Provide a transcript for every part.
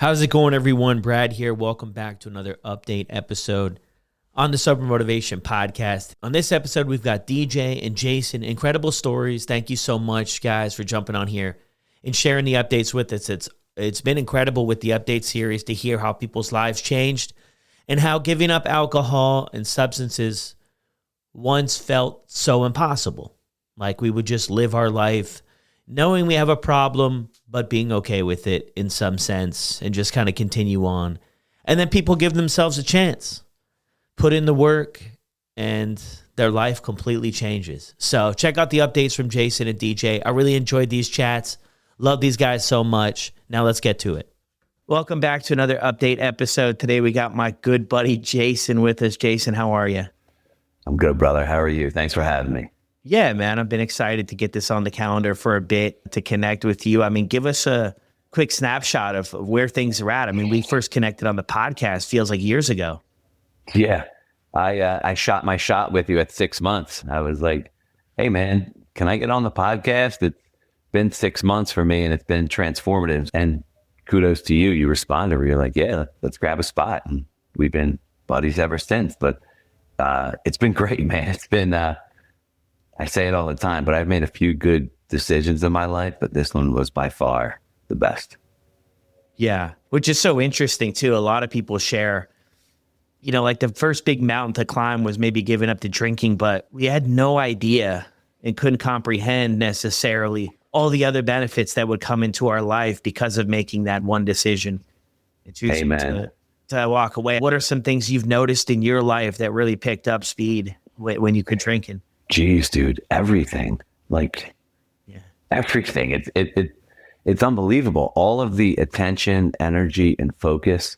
How's it going, everyone? Brad here. Welcome back to another update episode on the Sober Motivation Podcast. On this episode, we've got DJ and Jason. Incredible stories. Thank you so much, guys, for jumping on here and sharing the updates with us. It's been incredible with the update series to hear how people's lives changed and how giving up alcohol and substances once felt so impossible. Like we would just live our life knowing we have a problem, but being okay with it in some sense and just kind of continue on. And then people give themselves a chance, put in the work, and their life completely changes. So check out the updates from Jason and DJ. I really enjoyed these chats. Love these guys so much. Now let's get to it. Welcome back to another update episode. Today we got my good buddy Jason with us. Jason, how are you? I'm good, brother. How are you? Thanks for having me. Yeah, man, I've been excited to get this on the calendar for a bit to connect with you. I mean, give us a quick snapshot of where things are at. I mean, we first connected on the podcast, feels like years ago. Yeah, I shot my shot with you at 6 months. I was like, hey, man, can I get on the podcast? It's been 6 months for me, and it's been transformative. And kudos to you. You responded. You're like, yeah, let's grab a spot. And we've been buddies ever since. But it's been great, man. It's been... I say it all the time, but I've made a few good decisions in my life, but this one was by far the best. Yeah, which is so interesting too. A lot of people share, like the first big mountain to climb was maybe giving up to drinking, but we had no idea and couldn't comprehend necessarily all the other benefits that would come into our life because of making that one decision. It's Amen. To walk away. What are some things you've noticed in your life that really picked up speed when you quit drinking? Jeez, dude, everything, everything. It's unbelievable. All of the attention, energy, and focus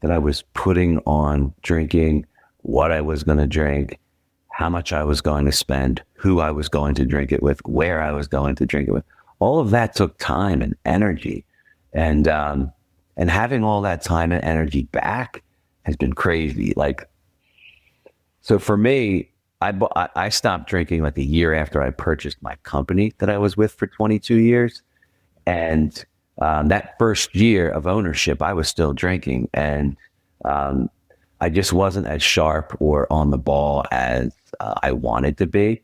that I was putting on drinking, what I was going to drink, how much I was going to spend, who I was going to drink it with, where I was going to drink it with. All of that took time and energy, and having all that time and energy back has been crazy. So for me, I stopped drinking like a year after I purchased my company that I was with for 22 years. And that first year of ownership, I was still drinking. And I just wasn't as sharp or on the ball as I wanted to be.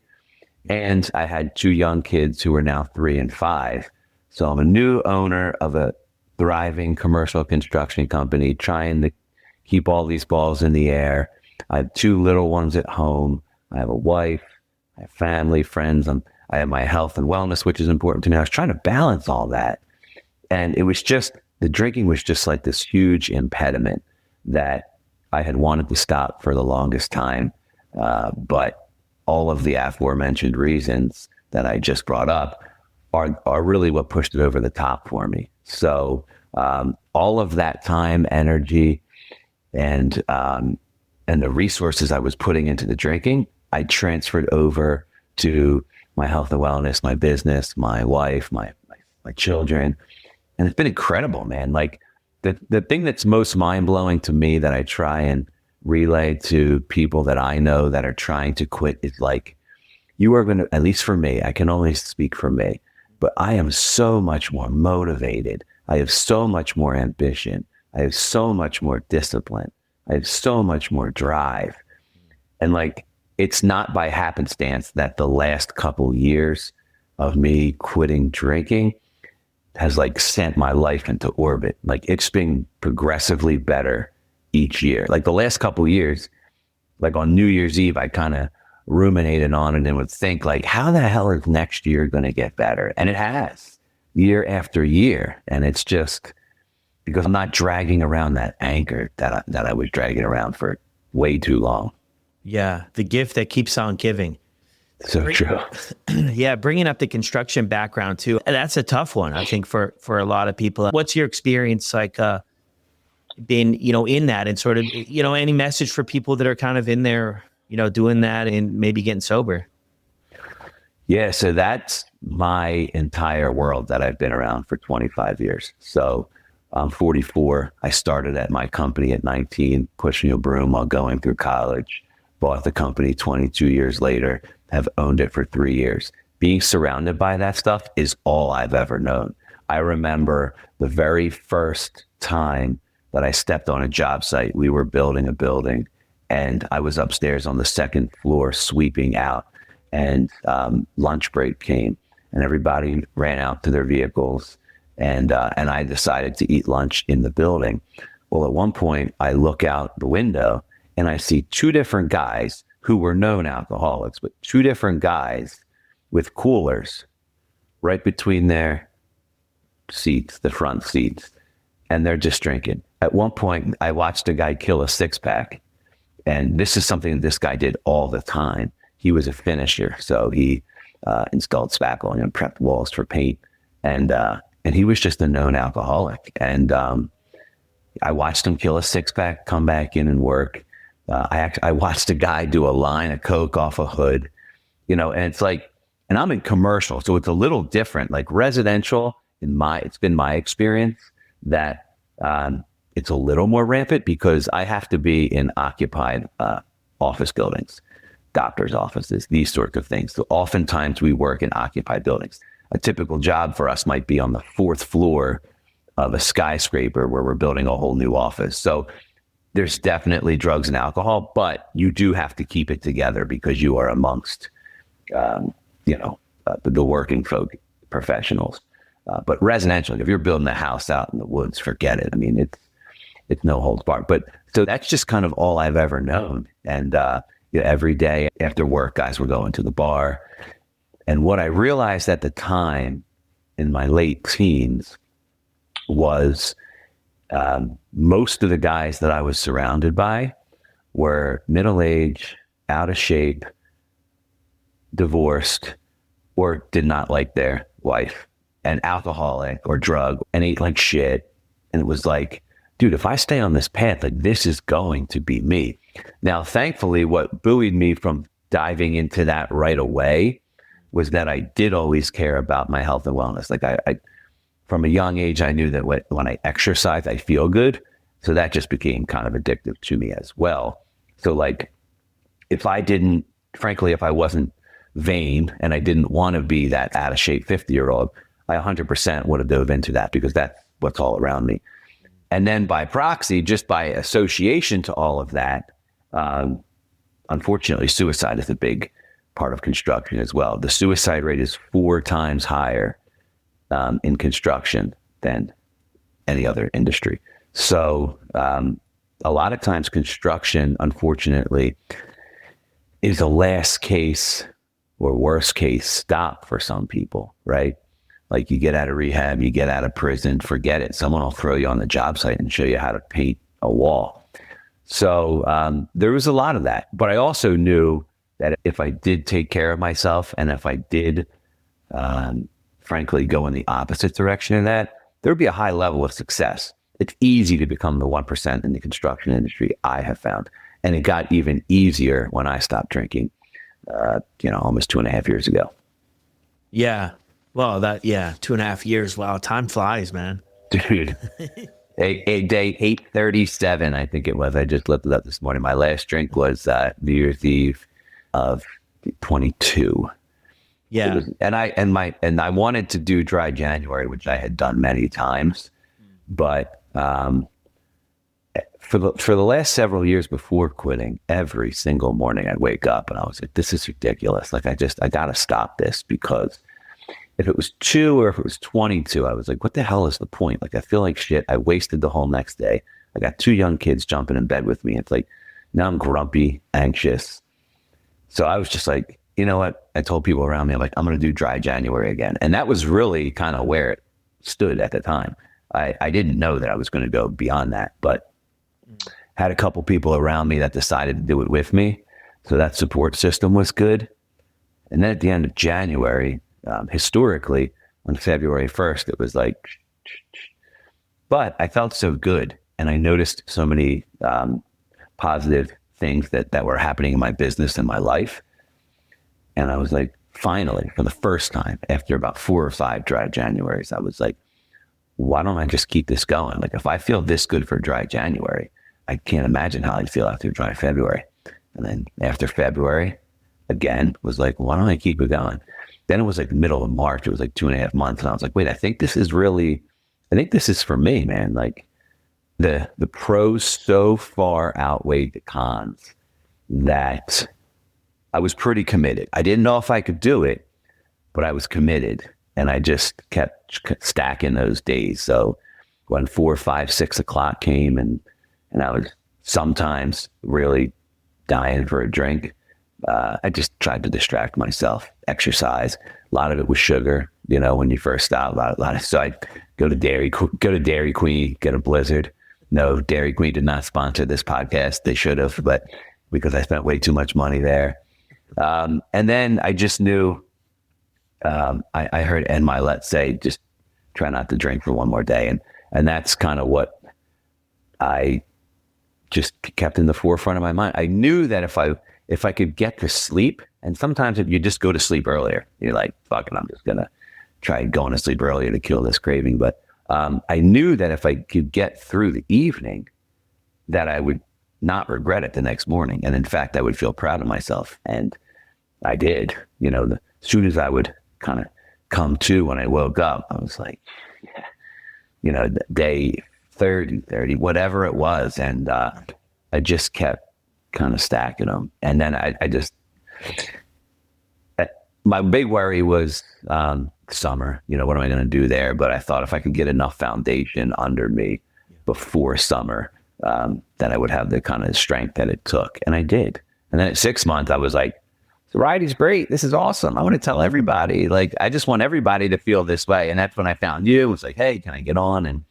And I had two young kids who are now 3 and 5. So I'm a new owner of a thriving commercial construction company, trying to keep all these balls in the air. I have 2 little ones at home. I have a wife, I have family, friends. I have my health and wellness, which is important to me. I was trying to balance all that. And it was just, the drinking was just like this huge impediment that I had wanted to stop for the longest time. But all of the aforementioned reasons that I just brought up are really what pushed it over the top for me. So all of that time, energy, and the resources I was putting into the drinking, I transferred over to my health and wellness, my business, my wife, my children. And it's been incredible, man. Like the thing that's most mind-blowing to me that I try and relay to people that I know that are trying to quit is like, you are going to, at least for me, I can only speak for me, but I am so much more motivated. I have so much more ambition. I have so much more discipline. I have so much more drive. And it's not by happenstance that the last couple years of me quitting drinking has sent my life into orbit. It's been progressively better each year. The last couple years, on New Year's Eve, I kind of ruminated on it and would think how the hell is next year going to get better? And it has, year after year. And it's just because I'm not dragging around that anchor that I was dragging around for way too long. Yeah, the gift that keeps on giving. So true. Yeah, bringing up the construction background too. And that's a tough one, I think, for a lot of people. What's your experience being, in that, and sort of, any message for people that are kind of in there, doing that and maybe getting sober? Yeah, so that's my entire world that I've been around for 25 years. So I'm 44. I started at my company at 19, pushing a broom while going through college. Bought the company 22 years later, have owned it for 3 years. Being surrounded by that stuff is all I've ever known. I remember the very first time that I stepped on a job site. We were building a building, and I was upstairs on the second floor sweeping out, and lunch break came, and everybody ran out to their vehicles, and I decided to eat lunch in the building. Well, at one point, I look out the window and I see two different guys who were known alcoholics, but two different guys with coolers right between their seats, the front seats, and they're just drinking. At one point, I watched a guy kill a 6-pack, and this is something that this guy did all the time. He was a finisher, so he installed spackle and prepped walls for paint, and he was just a known alcoholic. And I watched him kill a 6-pack, come back in and work. I watched a guy do a line of Coke off a hood, and it's like, and I'm in commercial, so it's a little different. Like residential, it's been my experience that it's a little more rampant because I have to be in occupied office buildings, doctors' offices, these sorts of things. So oftentimes we work in occupied buildings. A typical job for us might be on the 4th floor of a skyscraper where we're building a whole new office. So there's definitely drugs and alcohol, but you do have to keep it together because you are amongst, the working folk, professionals. But residential, if you're building a house out in the woods, forget it. I mean, it's no holds barred. But so that's just kind of all I've ever known. And every day after work, guys were going to the bar. And what I realized at the time in my late teens was most of the guys that I was surrounded by were middle-aged, out of shape, divorced, or did not like their wife, and alcoholic or drug, and ate like shit. And it was like, dude, if I stay on this path, like this is going to be me. Now, thankfully, what buoyed me from diving into that right away was that I did always care about my health and wellness. Like I from a young age, I knew that when I exercise, I feel good. So that just became kind of addictive to me as well. So like, if I wasn't vain and I didn't want to be that out of shape 50-year-old, I 100% would have dove into that because that's what's all around me. And then by proxy, just by association to all of that, unfortunately, suicide is a big part of construction as well. The suicide rate is 4 times higher in construction than any other industry. So a lot of times construction, unfortunately, is a last case or worst case stop for some people, right? Like you get out of rehab, you get out of prison, forget it. Someone will throw you on the job site and show you how to paint a wall. So there was a lot of that. But I also knew that if I did take care of myself and if I did, frankly, go in the opposite direction of that, there'd be a high level of success. It's easy to become the 1% in the construction industry, I have found. And it got even easier when I stopped drinking, almost 2.5 years ago. Yeah. Well, 2.5 years. Wow. Time flies, man. Dude, a day 8:37, I think it was. I just looked it up this morning. My last drink was New Year's Eve of 22. Yeah. And I wanted to do dry January, which I had done many times, but for the last several years before quitting, every single morning I'd wake up and I was like, this is ridiculous. Like I got to stop this, because if it was 2 or if it was 22, I was like, what the hell is the point? Like, I feel like shit. I wasted the whole next day. I got 2 young kids jumping in bed with me. It's like, now I'm grumpy, anxious. So I was just like, you know what? I told people around me, I'm like, I'm going to do dry January again. And that was really kind of where it stood at the time. I didn't know that I was going to go beyond that, but had a couple people around me that decided to do it with me. So that support system was good. And then at the end of January, historically, on February 1st, it was like, but I felt so good. And I noticed so many positive things that were happening in my business and my life. And I was like, finally, for the first time, after about 4 or 5 dry Januaries, I was like, why don't I just keep this going? Like, if I feel this good for dry January, I can't imagine how I'd feel after dry February. And then after February, again, was like, why don't I keep it going? Then it was like the middle of March. It was like 2.5 months. And I was like, wait, I think this is for me, man. Like, The pros so far outweighed the cons that I was pretty committed. I didn't know if I could do it, but I was committed, and I just kept stacking those days. So when 4, 5, 6 o'clock came, and I was sometimes really dying for a drink, I just tried to distract myself. Exercise. A lot of it was sugar. You know, when you first stop, a lot of. So I go to Dairy Queen, get a Blizzard. No, Dairy Queen did not sponsor this podcast. They should have, but because I spent way too much money there. And then I just knew. I heard Ed Milet say, just try not to drink for one more day. And that's kind of what I just kept in the forefront of my mind. I knew that if I could get to sleep, and sometimes if you just go to sleep earlier, you're like, fuck it, I'm just going to try going to sleep earlier to kill this craving. But I knew that if I could get through the evening, that I would not regret it the next morning. And in fact, I would feel proud of myself. And I did. You know, as soon as I would kind of come to when I woke up, I was like, yeah, you know, day 30, whatever it was. And I just kept kind of stacking them. And then I just, my big worry was summer. You know, what am I going to do there? But I thought if I could get enough foundation under me before summer, that I would have the kind of strength that it took. And I did. And then at 6 months, I was like, sobriety's great. This is awesome. I want to tell everybody. Like, I just want everybody to feel this way. And that's when I found you. It was like, hey, can I get on? And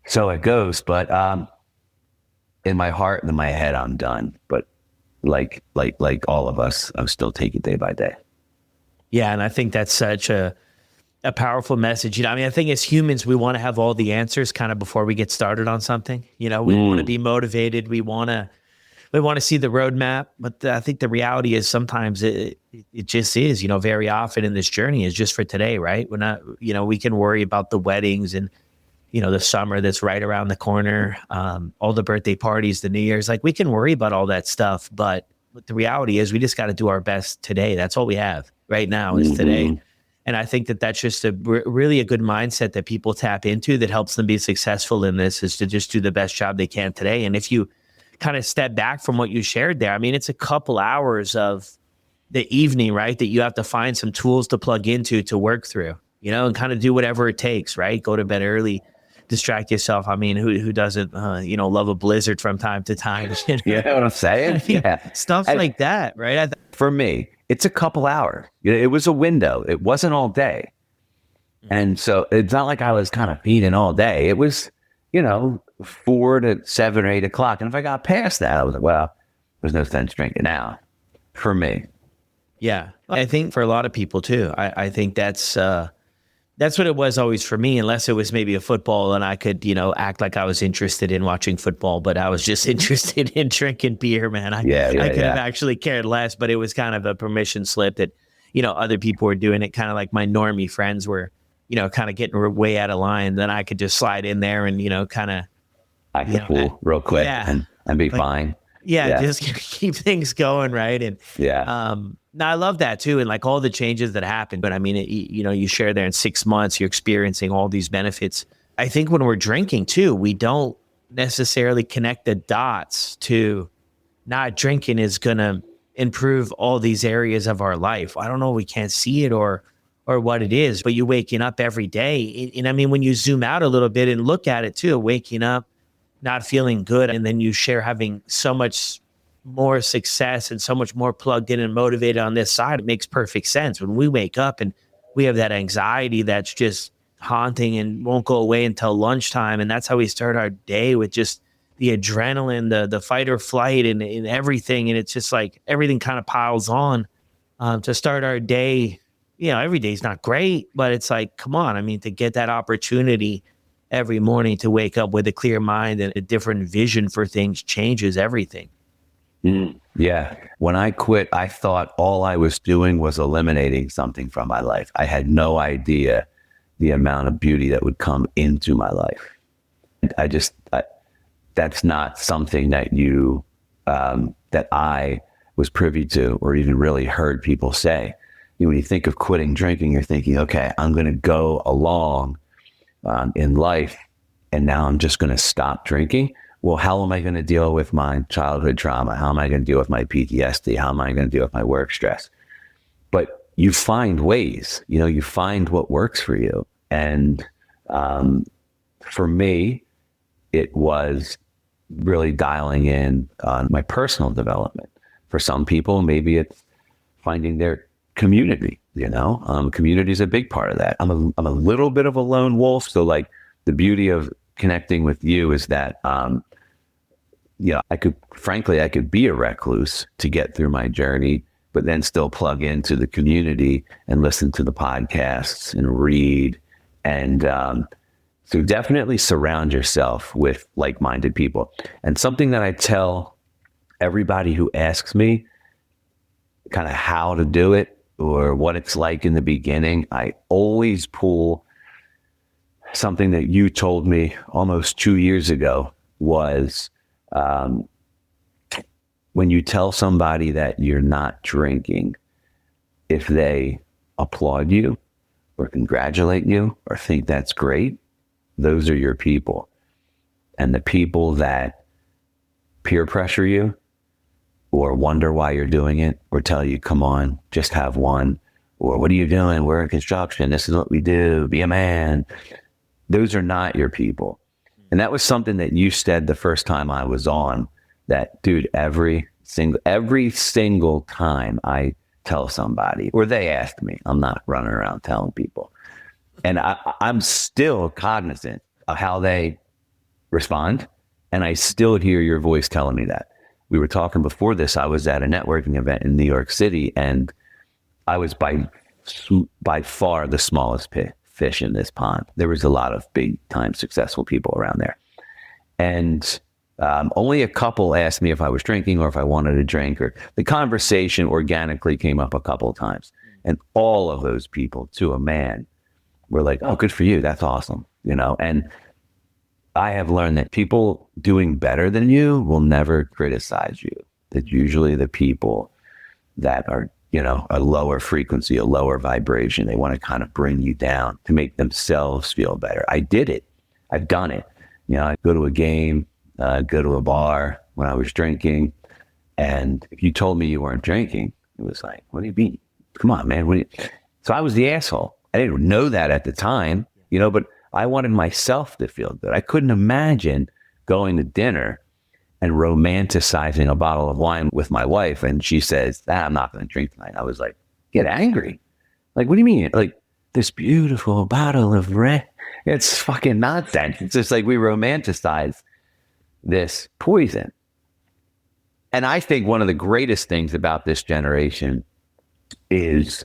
so it goes. But in my heart and in my head, I'm done. But like all of us, I'm still taking day by day. Yeah, and I think that's such a powerful message. You know, I mean, I think as humans, we want to have all the answers kind of before we get started on something. You know, we want to be motivated. We want to see the roadmap. But I think the reality is sometimes it just is, you know, very often in this journey is just for today, right? We're not, you know, we can worry about the weddings and, you know, the summer that's right around the corner, all the birthday parties, the New Year's, like we can worry about all that stuff. But the reality is we just got to do our best today. That's all we have right now is today. And I think that that's just really a good mindset that people tap into that helps them be successful in this, is to just do the best job they can today. And if you kind of step back from what you shared there, I mean, it's a couple hours of the evening, right, that you have to find some tools to plug into to work through, you know, and kind of do whatever it takes, right? Go to bed early, distract yourself. I mean, who doesn't, you know, love a Blizzard from time to time? You know? You know what I'm saying? Yeah. Stuff like that, right? For me, it's a couple hours. It was a window. It wasn't all day. And so it's not like I was kind of feeding all day. It was, you know, 4 to 7 or 8 o'clock. And if I got past that, I was like, well, there's no sense drinking now for me. Yeah. I think for a lot of people too, I think that's what it was always for me, unless it was maybe a football and I could, you know, act like I was interested in watching football, but I was just interested in drinking beer, man. I could have actually cared less, but it was kind of a permission slip that, you know, other people were doing it, kind of like my normie friends were, you know, kind of getting way out of line. Then I could just slide in there and, you know, kind of act the fool real quick and be fine. Yeah, just keep things going, right? And now I love that too, and like all the changes that happened. But I mean, you know, you share there in 6 months, you're experiencing all these benefits. I think when we're drinking too, we don't necessarily connect the dots to not drinking is going to improve all these areas of our life. I don't know, we can't see it or what it is, but you're waking up every day. And I mean, when you zoom out a little bit and look at it too, waking up, not feeling good, and then you share having so much more success and so much more plugged in and motivated on this side, it makes perfect sense. When we wake up and we have that anxiety that's just haunting and won't go away until lunchtime, and that's how we start our day, with just the adrenaline, the fight or flight and everything. And it's just like everything kind of piles on to start our day. You know, every day's not great, but it's like, come on. I mean, to get that opportunity every morning to wake up with a clear mind and a different vision for things changes everything. Yeah. When I quit, I thought all I was doing was eliminating something from my life. I had no idea the amount of beauty that would come into my life. That's not something that that I was privy to or even really heard people say. You know, when you think of quitting drinking, you're thinking, okay, I'm going to go along in life and now I'm just going to stop drinking. Well, how am I going to deal with my childhood trauma? How am I going to deal with my PTSD? How am I going to deal with my work stress? But you find ways, you find what works for you. And for me, it was really dialing in on my personal development. For some people, maybe it's finding their community, community is a big part of that. I'm a little bit of a lone wolf. So like the beauty of connecting with you is that, I could be a recluse to get through my journey, but then still plug into the community and listen to the podcasts and read. And so definitely surround yourself with like-minded people. And something that I tell everybody who asks me kind of how to do it or what it's like in the beginning, I always pull something that you told me almost 2 years ago was when you tell somebody that you're not drinking, if they applaud you or congratulate you or think that's great, those are your people. And the people that peer pressure you or wonder why you're doing it or tell you, come on, just have one, or what are you doing? We're in construction. This is what we do. Be a man. Those are not your people. And that was something that you said the first time I was on, that, dude, every single time I tell somebody or they ask me, I'm not running around telling people. And I'm still cognizant of how they respond. And I still hear your voice telling me that. We were talking before this. I was at a networking event in New York City, and I was by far the smallest fish in this pond. There was a lot of big time successful people around there. And only a couple asked me if I was drinking or if I wanted a drink, or the conversation organically came up a couple of times. And all of those people, to a man, were like, oh, good for you. That's awesome. And I have learned that people doing better than you will never criticize you. That usually the people that are, a lower frequency, a lower vibration, they want to kind of bring you down to make themselves feel better. I did it. I've done it. I go to a game, go to a bar when I was drinking. And if you told me you weren't drinking, it was like, what do you mean? Come on, man. So I was the asshole. I didn't know that at the time, but I wanted myself to feel good. I couldn't imagine going to dinner and romanticizing a bottle of wine with my wife. And she says, I'm not going to drink tonight. I was like, get angry. Like, what do you mean? Like, this beautiful bottle of red. It's fucking nonsense. It's just like we romanticize this poison. And I think one of the greatest things about this generation is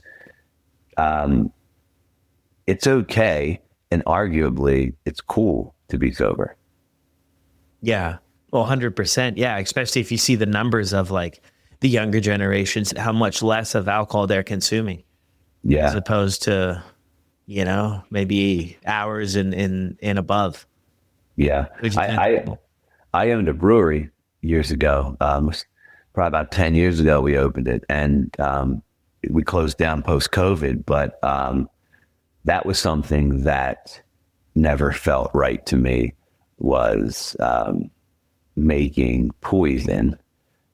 it's okay, and arguably it's cool to be sober. Yeah. Well, 100%. Yeah. Especially if you see the numbers of like the younger generations, how much less of alcohol they're consuming. Yeah. As opposed to, maybe hours and above. Yeah. I owned a brewery years ago. Probably about 10 years ago, we opened it, and we closed down post-COVID, but that was something that never felt right to me, was making poison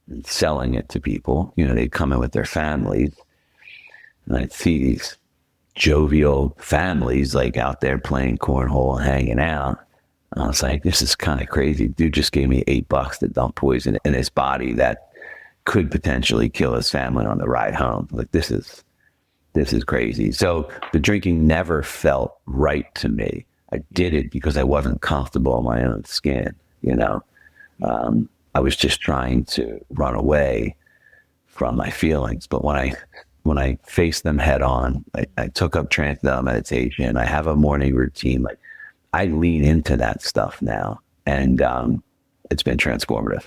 and selling it to people. They'd come in with their families, and I'd see these jovial families like out there playing cornhole and hanging out. And I was like, this is kind of crazy. Dude just gave me $8 to dump poison in his body that could potentially kill his family on the ride home. Like, this is crazy. So the drinking never felt right to me. I did it because I wasn't comfortable in my own skin. I was just trying to run away from my feelings. But when I faced them head on, I took up transcendental meditation. I have a morning routine. Like, I lean into that stuff now, and it's been transformative.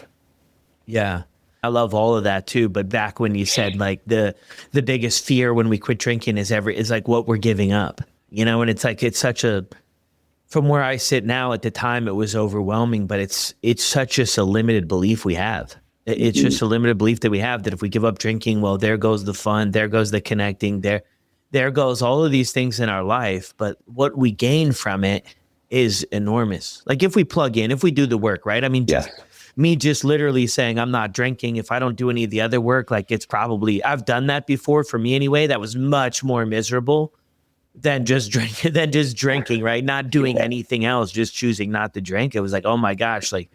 Yeah. I love all of that too. But back when you said like the biggest fear when we quit drinking is like what we're giving up, and it's like, it's such a, from where I sit now, at the time it was overwhelming, but it's such just a limited belief we have. It's just a limited belief that we have, that if we give up drinking, well, there goes the fun, there goes the connecting, there goes all of these things in our life. But what we gain from it is enormous. Like if we plug in, if we do the work, right? I mean, Yes. me just literally saying I'm not drinking, if I don't do any of the other work, like it's probably, I've done that before for me anyway. That was much more miserable than just drinking, right? Not doing anything else, just choosing not to drink. It was like, oh my gosh, like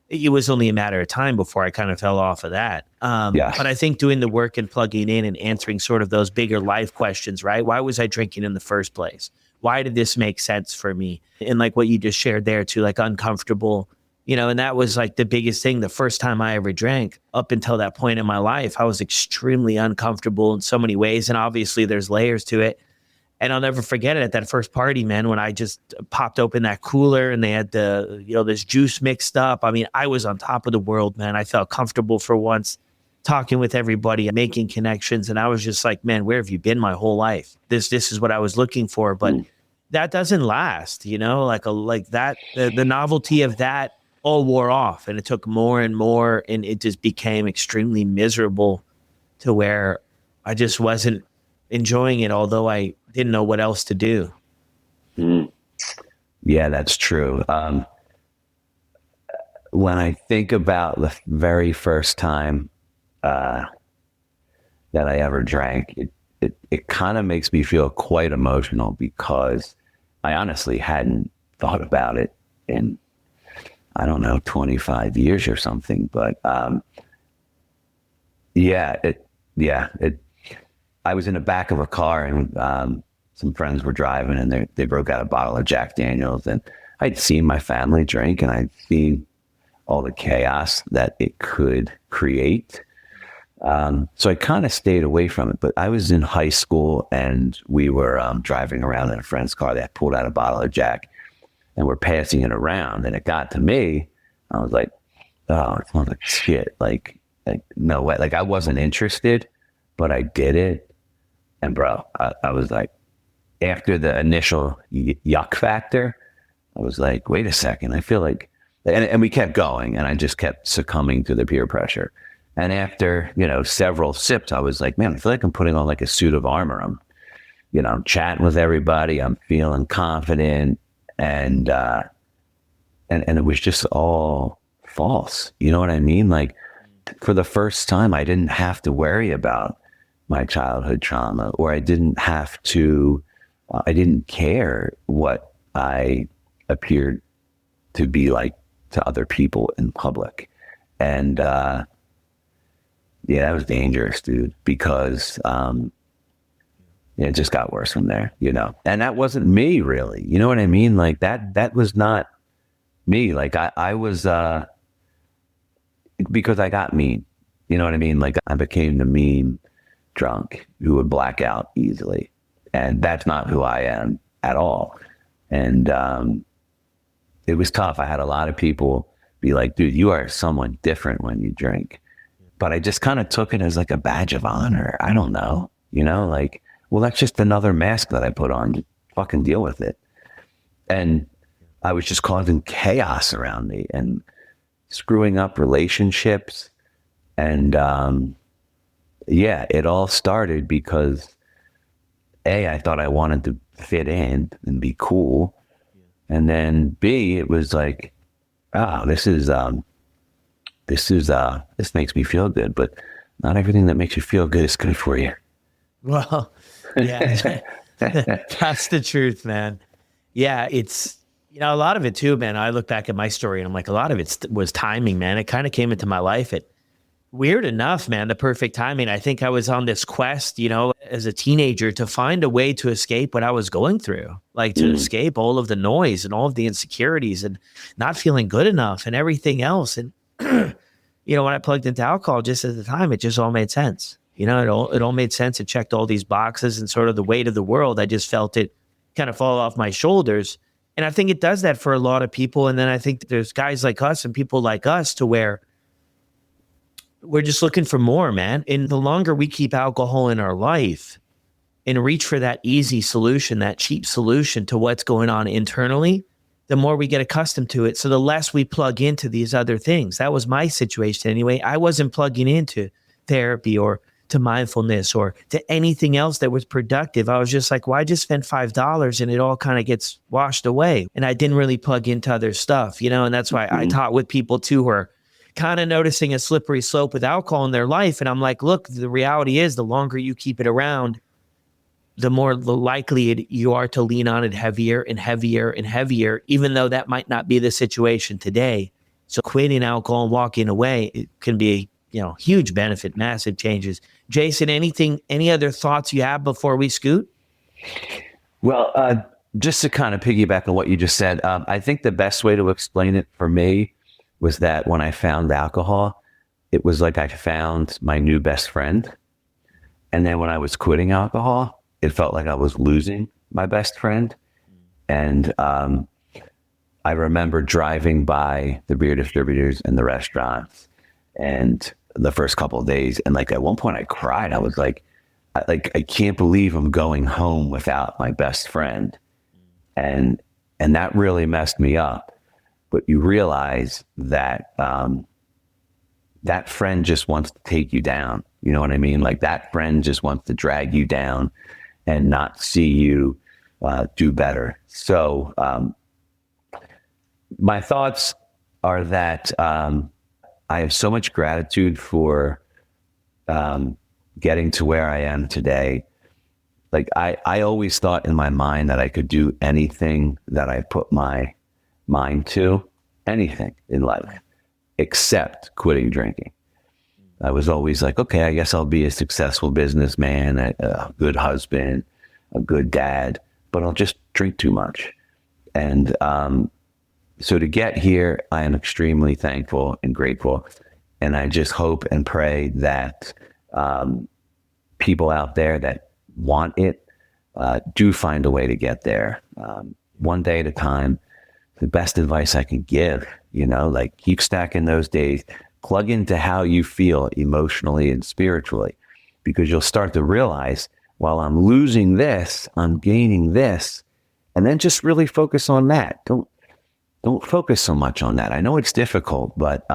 it was only a matter of time before I kind of fell off of that. Yes. But I think doing the work and plugging in and answering sort of those bigger life questions, right? Why was I drinking in the first place? Why did this make sense for me? And like what you just shared there too, like uncomfortable, and that was like the biggest thing. The first time I ever drank, up until that point in my life, I was extremely uncomfortable in so many ways. And obviously there's layers to it. And I'll never forget it at that first party, man, when I just popped open that cooler and they had this juice mixed up. I mean, I was on top of the world, man. I felt comfortable for once talking with everybody, making connections. And I was just like, man, where have you been my whole life? This is what I was looking for. But that doesn't last, like that, the novelty of that all wore off, and it took more and more. And it just became extremely miserable to where I just wasn't enjoying it, although I didn't know what else to do. Yeah, that's true. When I think about the very first time that I ever drank, it kind of makes me feel quite emotional because I honestly hadn't thought about it in, I don't know, 25 years or something. But I was in the back of a car and some friends were driving and they broke out a bottle of Jack Daniels, and I'd seen my family drink and I'd seen all the chaos that it could create. So I kind of stayed away from it, but I was in high school and we were driving around in a friend's car that pulled out a bottle of Jack and we're passing it around, and it got to me. I was like, oh, it smells like shit. Like no way. Like I wasn't interested, but I did it. And bro, I was like, after the initial yuck factor, I was like, wait a second, I feel like, and we kept going and I just kept succumbing to the peer pressure. And after, several sips, I was like, man, I feel like I'm putting on like a suit of armor. I'm chatting with everybody. I'm feeling confident. And it was just all false. You know what I mean? Like for the first time, I didn't have to worry about my childhood trauma, or I didn't care what I appeared to be like to other people in public. And, that was dangerous, dude, because, it just got worse from there, and that wasn't me really. You know what I mean? Like that was not me. Like I was, because I got mean, you know what I mean? Like I became the mean drunk who would black out easily, and that's not who I am at all. And it was tough. I had a lot of people be like, dude, you are someone different when you drink. But I just kind of took it as like a badge of honor. I don't know, like, well, that's just another mask that I put on. Just fucking deal with it. And I was just causing chaos around me and screwing up relationships. And it all started because A, I thought I wanted to fit in and be cool. And then B, it was like, this makes me feel good, but not everything that makes you feel good is good for you. Well, yeah, that's the truth, man. Yeah, it's, a lot of it too, man. I look back at my story and I'm like, a lot of it was timing, man. It kind of came into my life at, weird enough, man, the perfect timing. I think I was on this quest, as a teenager to find a way to escape what I was going through, like to escape all of the noise and all of the insecurities and not feeling good enough and everything else. And, when I plugged into alcohol just at the time, it just all made sense. It all made sense. It checked all these boxes, and sort of the weight of the world, I just felt it kind of fall off my shoulders. And I think it does that for a lot of people. And then I think there's guys like us and people like us to where we're just looking for more, man. And the longer we keep alcohol in our life and reach for that easy solution, that cheap solution to what's going on internally, the more we get accustomed to it. So the less we plug into these other things. That was my situation anyway. I wasn't plugging into therapy or to mindfulness or to anything else that was productive. I was just like, why just spend $5 and it all kind of gets washed away? And I didn't really plug into other stuff, and that's why I taught with people too who are kind of noticing a slippery slope with alcohol in their life. And I'm like, look, the reality is the longer you keep it around, the more likely you are to lean on it heavier and heavier and heavier, even though that might not be the situation today. So quitting alcohol and walking away, it can be, huge benefit, massive changes. Jason, any other thoughts you have before we scoot? Well, just to kind of piggyback on what you just said, I think the best way to explain it for me was that when I found alcohol, it was like I found my new best friend. And then when I was quitting alcohol, it felt like I was losing my best friend. And I remember driving by the beer distributors and the restaurants and the first couple of days. And like at one point I cried. I was like, I can't believe I'm going home without my best friend. And that really messed me up. But you realize that that friend just wants to take you down. You know what I mean? Like that friend just wants to drag you down and not see you do better. So my thoughts are that I have so much gratitude for getting to where I am today. Like I always thought in my mind that I could do anything that I put my mind to, anything in life, except quitting drinking. I was always like, okay, I guess I'll be a successful businessman, a good husband, a good dad, but I'll just drink too much. And so to get here, I am extremely thankful and grateful. And I just hope and pray that people out there that want it do find a way to get there, one day at a time. The best advice I can give, like keep stacking those days, plug into how you feel emotionally and spiritually, because you'll start to realize, while I'm losing this, I'm gaining this, and then just really focus on that. Don't focus so much on that. I know it's difficult, but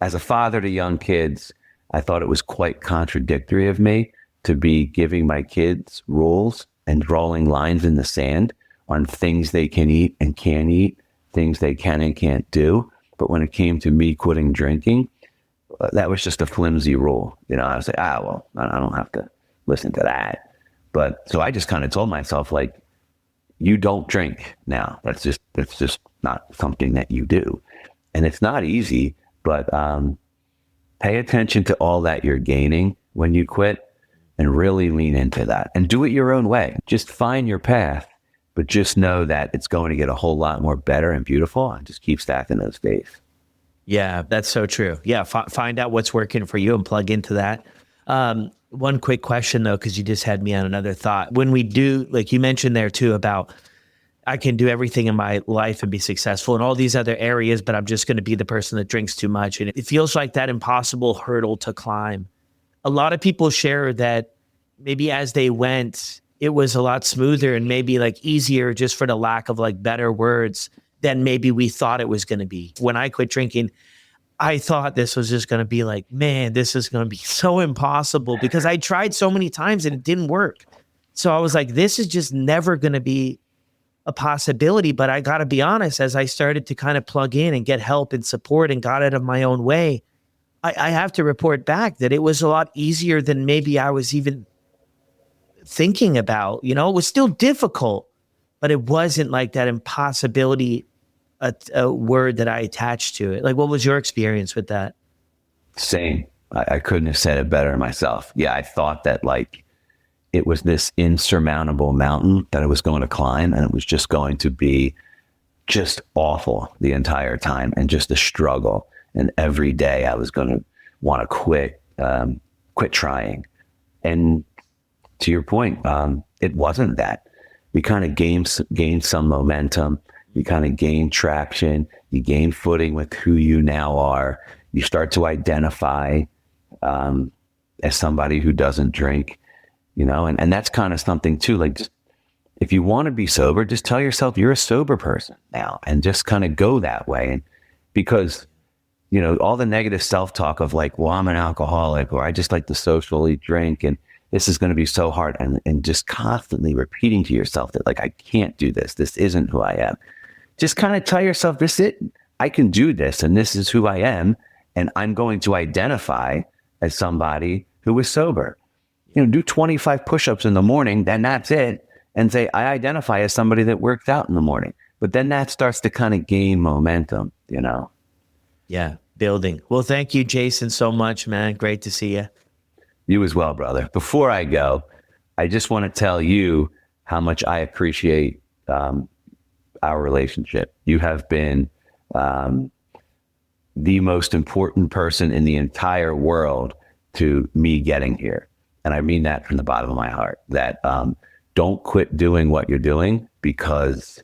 as a father to young kids, I thought it was quite contradictory of me to be giving my kids rules and drawing lines in the sand on things they can eat and can't eat, things they can and can't do. But when it came to me quitting drinking, that was just a flimsy rule. I was like, well, I don't have to listen to that. But so I just kind of told myself, like, you don't drink now. That's just not something that you do. And it's not easy, but pay attention to all that you're gaining when you quit and really lean into that and do it your own way. Just find your path. But just know that it's going to get a whole lot more better and beautiful, and just keep stacking those days. Yeah, that's so true. Yeah, find out what's working for you and plug into that. One quick question, though, because you just had me on another thought. When we do, like you mentioned there, too, about I can do everything in my life and be successful in all these other areas, but I'm just going to be the person that drinks too much. And it feels like that impossible hurdle to climb. A lot of people share that maybe as they went, it was a lot smoother and maybe like easier, just for the lack of like better words, than maybe we thought it was going to be. When I quit drinking, I thought this was just going to be like, man, this is going to be so impossible, because I tried so many times and it didn't work. So I was like, this is just never going to be a possibility. But I got to be honest, as I started to kind of plug in and get help and support and got out of my own way, I have to report back that it was a lot easier than maybe I was even thinking about. It was still difficult, but it wasn't like that impossibility, a word that I attached to it. Like, what was your experience with that? Same. I couldn't have said it better myself. Yeah, I thought that like it was this insurmountable mountain that I was going to climb, and it was just going to be just awful the entire time and just a struggle. And every day I was going to want to quit trying. And to your point, it wasn't that. You kind of gained some momentum. You kind of gain traction. You gain footing with who you now are. You start to identify as somebody who doesn't drink, and that's kind of something too. Like, just, if you want to be sober, just tell yourself you're a sober person now, and just kind of go that way. And because all the negative self-talk of like, well, I'm an alcoholic, or I just like to socially drink, and this is going to be so hard. And just constantly repeating to yourself that like, I can't do this. This isn't who I am. Just kind of tell yourself, I can do this, and this is who I am. And I'm going to identify as somebody who is sober. Do 25 push-ups in the morning, then that's it. And say, I identify as somebody that works out in the morning. But then that starts to kind of gain momentum, Yeah, building. Well, thank you, Jason, so much, man. Great to see you. You as well, brother. Before I go, I just want to tell you how much I appreciate our relationship. You have been the most important person in the entire world to me getting here. And I mean that from the bottom of my heart, that don't quit doing what you're doing, because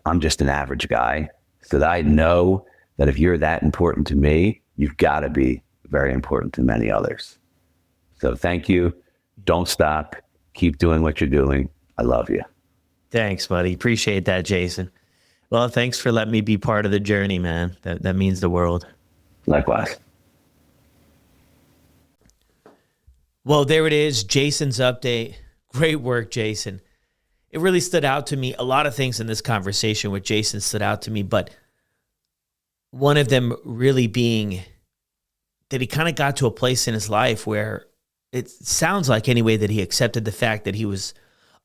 I'm just an average guy. So that I know that if you're that important to me, you've got to be very important to many others. So thank you. Don't stop. Keep doing what you're doing. I love you. Thanks, buddy. Appreciate that, Jason. Well, thanks for letting me be part of the journey, man. That means the world. Likewise. Well, there it is. Jason's update. Great work, Jason. It really stood out to me. A lot of things in this conversation with Jason stood out to me, but one of them really being that he kind of got to a place in his life where it sounds like anyway that he accepted the fact that he was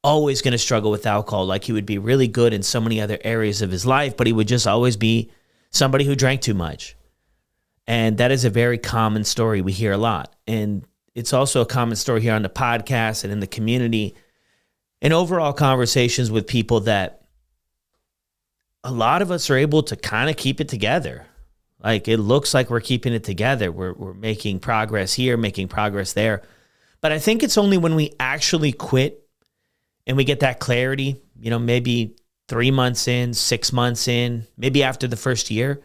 always going to struggle with alcohol. Like he would be really good in so many other areas of his life, but he would just always be somebody who drank too much. And that is a very common story we hear a lot. And it's also a common story here on the podcast and in the community and overall conversations with people, that a lot of us are able to kind of keep it together. Like it looks like we're keeping it together. We're making progress here, making progress there. But I think it's only when we actually quit and we get that clarity, maybe 3 months in, 6 months in, maybe after the first year,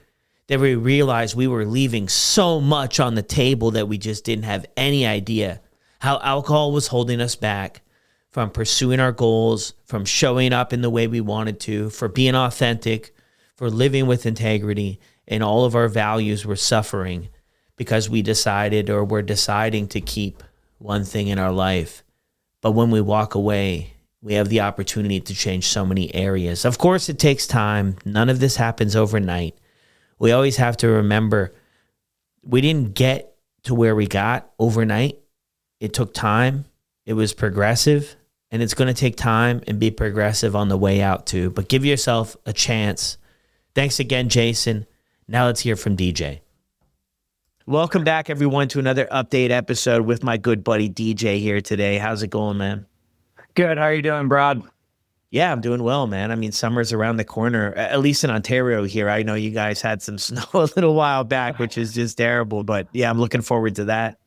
that we realize we were leaving so much on the table that we just didn't have any idea how alcohol was holding us back from pursuing our goals, from showing up in the way we wanted to, for being authentic, for living with integrity, and all of our values were suffering because we decided or were deciding to keep one thing in our life. But when we walk away, we have the opportunity to change so many areas. Of course, it takes time. None of this happens overnight. We always have to remember we didn't get to where we got overnight. It took time. It was progressive, and it's going to take time and be progressive on the way out too. But give yourself a chance. Thanks again, Jason. Now let's hear from DJ. Welcome back, everyone, to another update episode with my good buddy DJ here today. How's it going, man? Good. How are you doing, Brad? Yeah, I'm doing well, man. I mean, summer's around the corner, at least in Ontario here. I know you guys had some snow a little while back, which is just terrible. But yeah, I'm looking forward to that.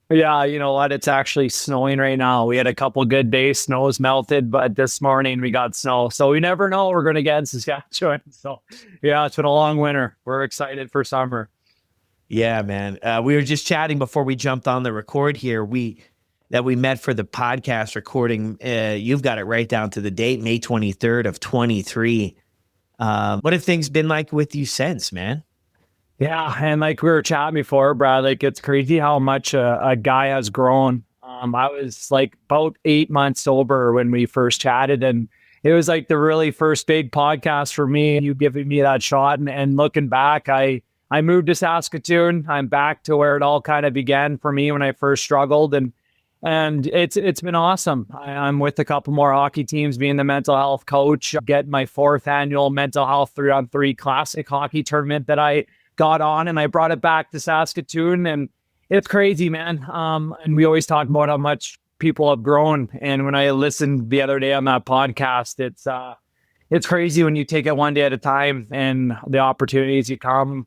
Yeah, you know what? It's actually snowing right now. We had a couple good days. Snow's melted, but this morning we got snow. So we never know what we're going to get in Saskatchewan. So yeah, it's been a long winter. We're excited for summer. Yeah, man. We were just chatting before we jumped on the record here. That we met for the podcast recording. You've got it right down to the date, May 23rd of 23. What have things been like with you since, man? Yeah, and like we were chatting before, Brad, like it's crazy how much a guy has grown. I was like about 8 months sober when we first chatted, and it was like the really first big podcast for me. You giving me that shot, and looking back, I moved to Saskatoon. I'm back to where it all kind of began for me when I first struggled, and it's been awesome. I'm with a couple more hockey teams, being the mental health coach, getting my 4th annual mental health 3-on-3 classic hockey tournament that I got on, and I brought it back to Saskatoon, and it's crazy, man. And we always talk about how much people have grown. And when I listened the other day on that podcast, it's crazy when you take it one day at a time and the opportunities you come.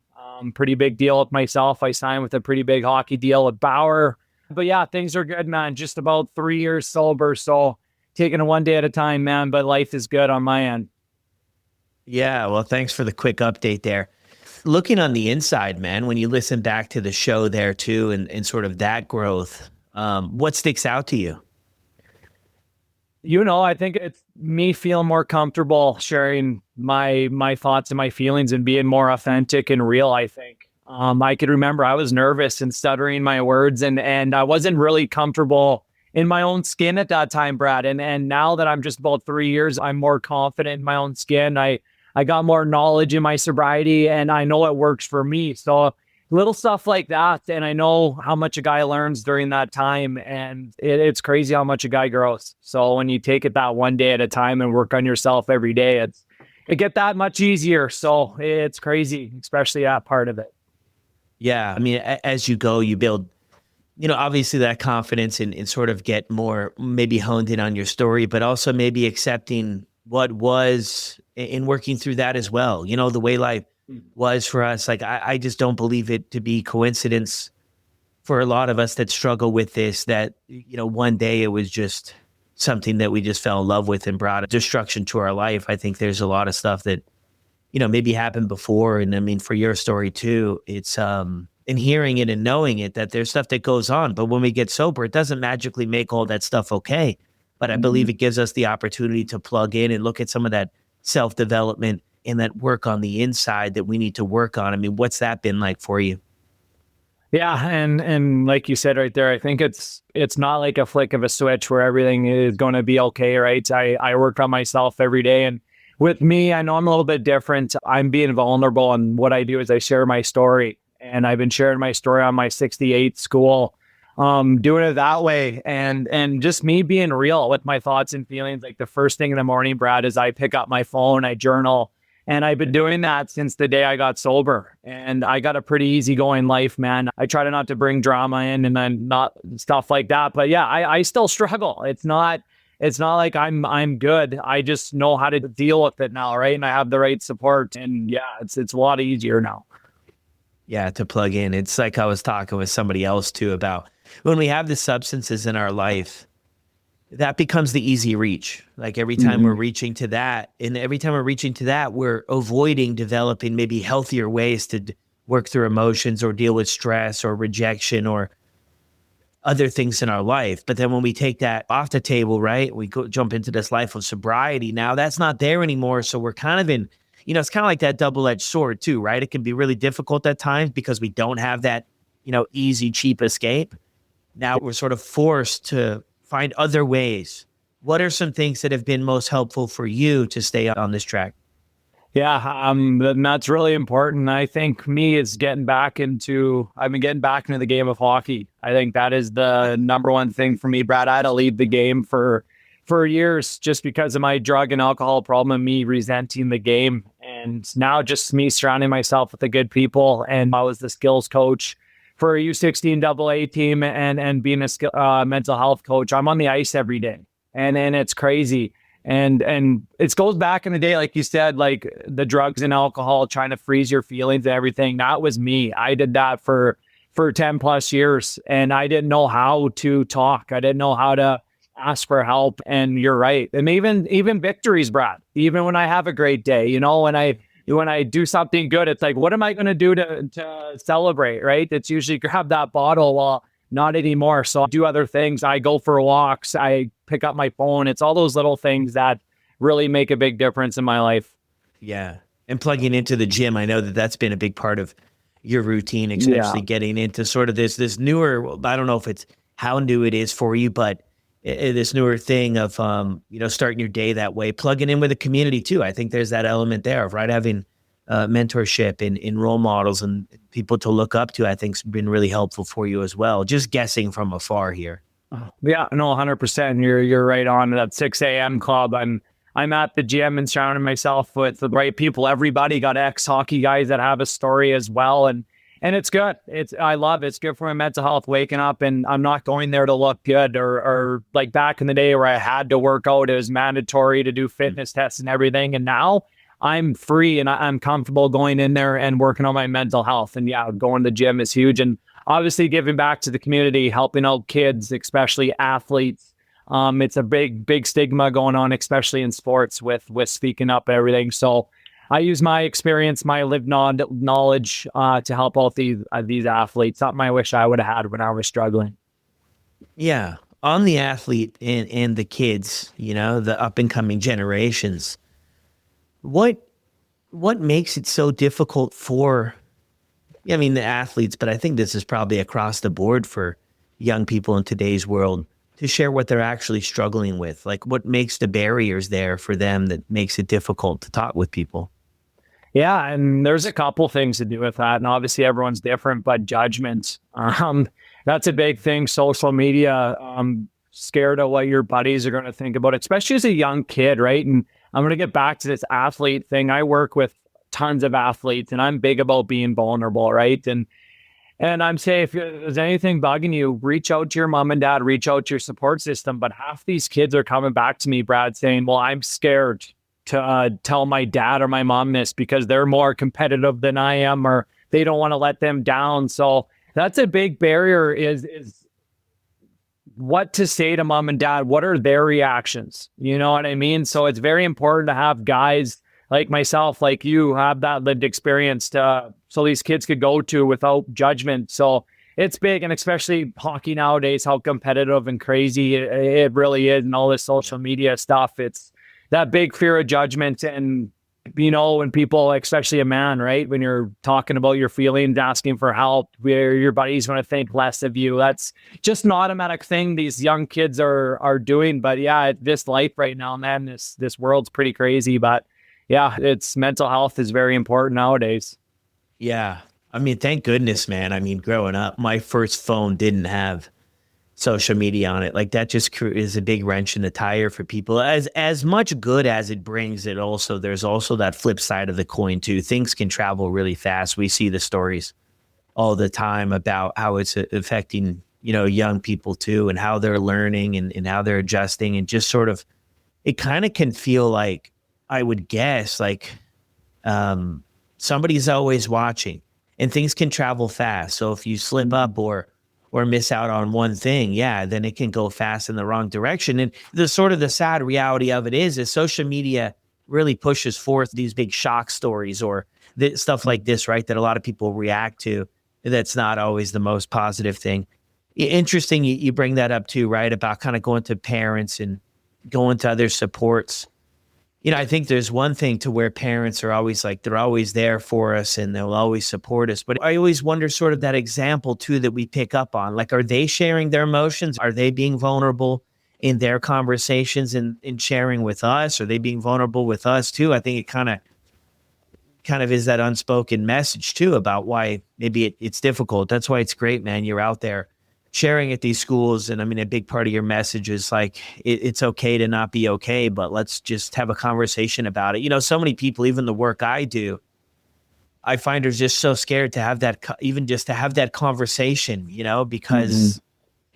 Pretty big deal with myself. I signed with a pretty big hockey deal with Bauer. But yeah, things are good, man. Just about 3 years sober. So taking it one day at a time, man. But life is good on my end. Yeah, well, thanks for the quick update there. Looking on the inside, man, when you listen back to the show there too, and sort of that growth, what sticks out to you? You know, I think it's me feeling more comfortable sharing my thoughts and my feelings and being more authentic and real, I think. I could remember I was nervous and stuttering my words, and I wasn't really comfortable in my own skin at that time, Brad. And now that I'm just about 3 years, I'm more confident in my own skin. I got more knowledge in my sobriety, and I know it works for me. So little stuff like that, and I know how much a guy learns during that time, and it's crazy how much a guy grows. So when you take it that one day at a time and work on yourself every day, it get that much easier. So it's crazy, especially that part of it. Yeah. I mean, as you go, you build, obviously that confidence and sort of get more maybe honed in on your story, but also maybe accepting what was in working through that as well. The way life was for us. Like, I just don't believe it to be coincidence for a lot of us that struggle with this, that, one day it was just something that we just fell in love with and brought destruction to our life. I think there's a lot of stuff that, maybe happened before. And I mean, for your story too, it's, in hearing it and knowing it, that there's stuff that goes on. But when we get sober, it doesn't magically make all that stuff okay. But I believe it gives us the opportunity to plug in and look at some of that self-development and that work on the inside that we need to work on. I mean, what's that been like for you? Yeah, and like you said right there, I think it's not like a flick of a switch where everything is going to be okay, right? I work on myself every day, and with me, I know I'm a little bit different. I'm being vulnerable, and what I do is I share my story, and I've been sharing my story on my 68 school, doing it that way, and just me being real with my thoughts and feelings. Like the first thing in the morning, Brad, is I pick up my phone, I journal. And I've been doing that since the day I got sober. And I got a pretty easygoing life, man. I try to not to bring drama in and then not stuff like that. But yeah, I still struggle. It's not like I'm good. I just know how to deal with it now, right? And I have the right support. And yeah, it's a lot easier now. Yeah, to plug in. It's like I was talking with somebody else too about when we have the substances in our life, that becomes the easy reach. Like every time we're reaching to that, and every time we're reaching to that, we're avoiding developing maybe healthier ways to work through emotions or deal with stress or rejection or other things in our life. But then when we take that off the table, right, we jump into this life of sobriety. Now that's not there anymore. So we're kind of in, it's kind of like that double-edged sword too, right? It can be really difficult at times because we don't have that, easy, cheap escape. Now we're sort of forced to find other ways. What are some things that have been most helpful for you to stay on this track? Yeah, and that's really important. I think me is I've been getting back into the game of hockey. I think that is the number one thing for me, Brad. I had to leave the game for years just because of my drug and alcohol problem and me resenting the game. And now just me surrounding myself with the good people. And I was the skills coach for a U16 AA team and being a mental health coach. I'm on the ice every day, and it's crazy. And it goes back in the day, like you said, like the drugs and alcohol, trying to freeze your feelings and everything. That was me. I did that for 10 plus years, and I didn't know how to talk. I didn't know how to ask for help. And you're right. And even victories, Brad, even when I have a great day, when I do something good, it's like, what am I going to do to celebrate, right? It's usually grab that bottle. Well, not anymore. So I do other things. I go for walks. I pick up my phone. It's all those little things that really make a big difference in my life. Yeah. And plugging into the gym, I know that that's been a big part of your routine, especially getting into sort of this newer, I don't know if it's how new it is for you, but this newer thing of, starting your day that way, plugging in with the community too. I think there's that element there of, right, having mentorship and role models and people to look up to, I think has been really helpful for you as well. Just guessing from afar here. Yeah, no, 100%. You're right on that 6 a.m. club. I'm at the gym and surrounding myself with the right people. Everybody got ex-hockey guys that have a story as well. And it's good. I love it. It's good for my mental health, waking up, and I'm not going there to look good or like back in the day where I had to work out. It was mandatory to do fitness tests and everything. And now I'm free and I'm comfortable going in there and working on my mental health. And yeah, going to the gym is huge. And obviously giving back to the community, helping out kids, especially athletes. It's a big stigma going on, especially in sports with speaking up and everything. So I use my experience, my lived knowledge to help out these athletes. Something I wish I would have had when I was struggling. Yeah. On the athlete and the kids, the up and coming generations, what makes it so difficult for Yeah, I mean, the athletes, but I think this is probably across the board for young people in today's world to share what they're actually struggling with. Like what makes the barriers there for them that makes it difficult to talk with people. Yeah, and there's a couple things to do with that, and obviously everyone's different, but judgment, that's a big thing. Social media, scared of what your buddies are going to think about, especially as a young kid, right? And I'm going to get back to this athlete thing. I work with tons of athletes, and I'm big about being vulnerable, right? And I'm saying, if there's anything bugging you, reach out to your mom and dad, reach out to your support system. But half these kids are coming back to me, Brad, saying, well, I'm scared to tell my dad or my mom this because they're more competitive than I am, or they don't want to let them down. So that's a big barrier, is what to say to mom and dad. What are their reactions? You know what I mean? So it's very important to have guys like myself, like you, have that lived experience so these kids could go to without judgment. So it's big, and especially hockey nowadays, how competitive and crazy it really is, and all this social media stuff. It's that big fear of judgment. And, you know, when people, especially a man, right, when you're talking about your feelings, asking for help, where your buddy's going to think less of you, that's just an automatic thing these young kids are doing. But yeah, this life right now, man, this world's pretty crazy. But yeah, it's mental health is very important nowadays. Yeah. I mean, thank goodness, man. I mean, growing up, my first phone didn't have social media on it. Like that just is a big wrench in the tire for people. As much good as it brings, there's also that flip side of the coin too. Things can travel really fast. We see the stories all the time about how it's affecting, young people too, and how they're learning and how they're adjusting, and just sort of, it kind of can feel like, I would guess, like somebody's always watching, and things can travel fast. So if you slip up or miss out on one thing, yeah, then it can go fast in the wrong direction. And the sad reality of it is social media really pushes forth these big shock stories or stuff like this, right? That a lot of people react to. That's not always the most positive thing. Interesting, you bring that up too, right? About kind of going to parents and going to other supports. I think there's one thing to where parents are always like, they're always there for us and they'll always support us. But I always wonder sort of that example too, that we pick up on, like, are they sharing their emotions? Are they being vulnerable in their conversations and in sharing with us? Are they being vulnerable with us too? I think it kind of is that unspoken message too, about why maybe it's difficult. That's why it's great, man. You're out there sharing at these schools. And I mean, a big part of your message is like, it's okay to not be okay, but let's just have a conversation about it. So many people, even the work I do, I find are just so scared to have that, even just to have that conversation, because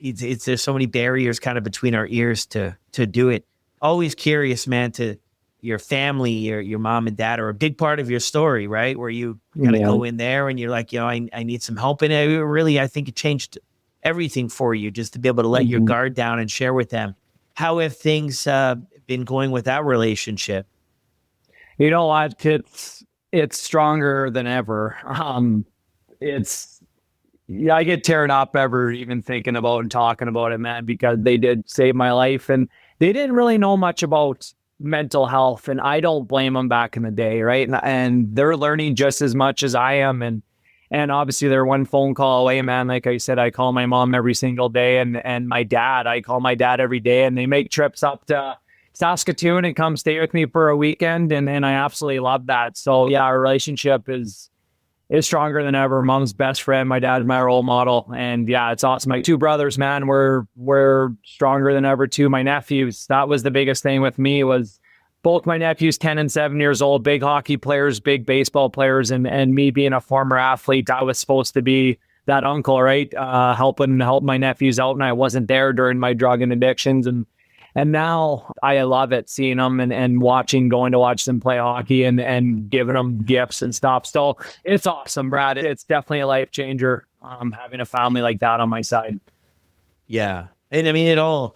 there's so many barriers kind of between our ears to do it. Always curious, man, to your family, your mom and dad are a big part of your story, right? Where you kind of go in there and you're like, I need some help. And I think it changed everything for you, just to be able to let your guard down and share with them. How have things been going with that relationship? You know what? It's stronger than ever. I get teared up ever even thinking about and talking about it, man, because they did save my life, and they didn't really know much about mental health, and I don't blame them back in the day, right? And they're learning just as much as I am, and obviously they're one phone call away, man. Like I said, I call my mom every single day, and my dad, I call my dad every day, and they make trips up to Saskatoon and come stay with me for a weekend. And I absolutely love that. So yeah, our relationship is stronger than ever. Mom's best friend, my dad's my role model. And yeah, it's awesome. My two brothers, man, we're stronger than ever too. My nephews, that was the biggest thing with me, was both my nephews, 10 and 7 years old, big hockey players, big baseball players, and me being a former athlete, I was supposed to be that uncle, right? Help my nephews out, and I wasn't there during my drug and addictions. And now I love it, seeing them and going to watch them play hockey and giving them gifts and stuff. So it's awesome, Brad. It's definitely a life changer, having a family like that on my side. Yeah. And I mean,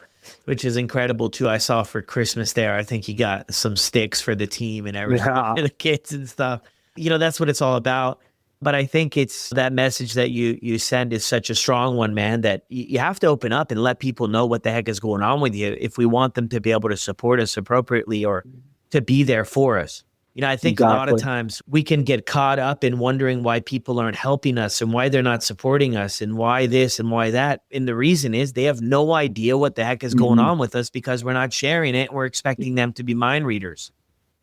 which is incredible too. I saw for Christmas there, I think you got some sticks for the team and everything, for the kids and stuff. That's what it's all about. But I think it's that message that you send is such a strong one, man, that you have to open up and let people know what the heck is going on with you if we want them to be able to support us appropriately or to be there for us. I think a lot of Exactly. times we can get caught up in wondering why people aren't helping us and why they're not supporting us and why this and why that. And the reason is they have no idea what the heck is going Mhm. on with us because we're not sharing it. We're expecting them to be mind readers.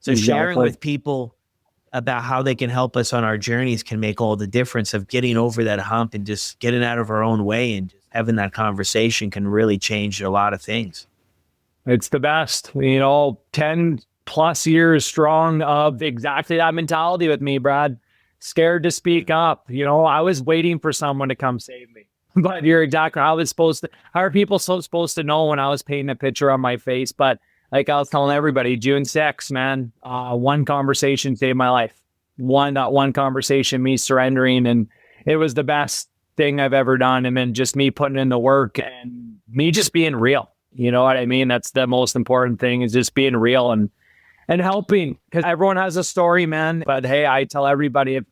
So sharing Exactly. with people about how they can help us on our journeys can make all the difference of getting over that hump and just getting out of our own way, and just having that conversation can really change a lot of things. It's the best, 10 plus years strong of exactly that mentality with me, Brad. Scared to speak up. I was waiting for someone to come save me. But you're exactly, how are people supposed to know when I was painting a picture on my face? But like I was telling everybody, June 6th, man, one conversation saved my life. One conversation, me surrendering. And it was the best thing I've ever done. And then just me putting in the work and me just being real. You know what I mean? That's the most important thing, is just being real and helping, because everyone has a story, man. But hey, I tell everybody, if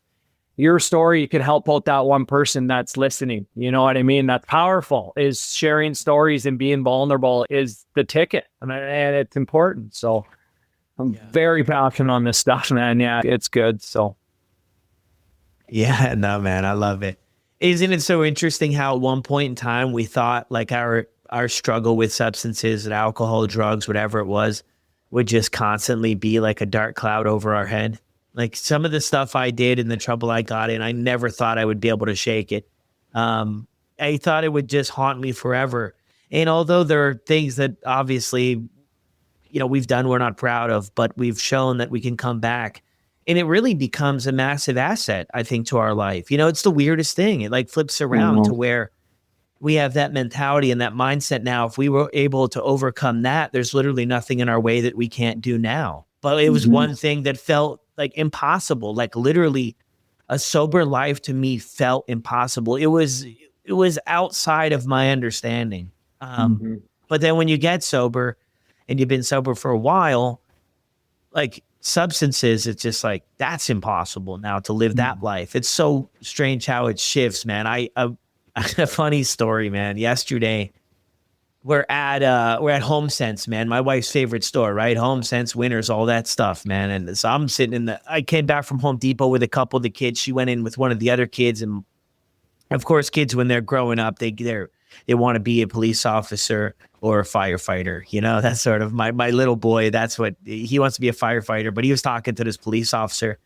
your story can help out that one person that's listening, you know what I mean? That's powerful. Is sharing stories and being vulnerable is the ticket, and it's important. So I'm very passionate on this stuff, man. Yeah, it's good. So Yeah, no, man, I love it. Isn't it so interesting how at one point in time we thought like our struggle with substances and alcohol, drugs, whatever it was, would just constantly be like a dark cloud over our head? Like some of the stuff I did and the trouble I got in, I never thought I would be able to shake it. I thought it would just haunt me forever. And although there are things that obviously, we've done we're not proud of, but we've shown that we can come back. And it really becomes a massive asset, I think, to our life. It's the weirdest thing. It like flips around to where we have that mentality and that mindset now. If we were able to overcome that, there's literally nothing in our way that we can't do now. But it was one thing that felt like impossible, like literally a sober life to me felt impossible. It was outside of my understanding. But then when you get sober and you've been sober for a while, like substances, it's just like, that's impossible now to live that life. It's so strange how it shifts, man. A funny story, man. Yesterday, we're at HomeSense, man. My wife's favorite store, right? HomeSense, Winners, all that stuff, man. And so I'm sitting I came back from Home Depot with a couple of the kids. She went in with one of the other kids, and of course, kids when they're growing up, they want to be a police officer or a firefighter. That's sort of my little boy. That's what he wants to be, a firefighter. But he was talking to this police officer,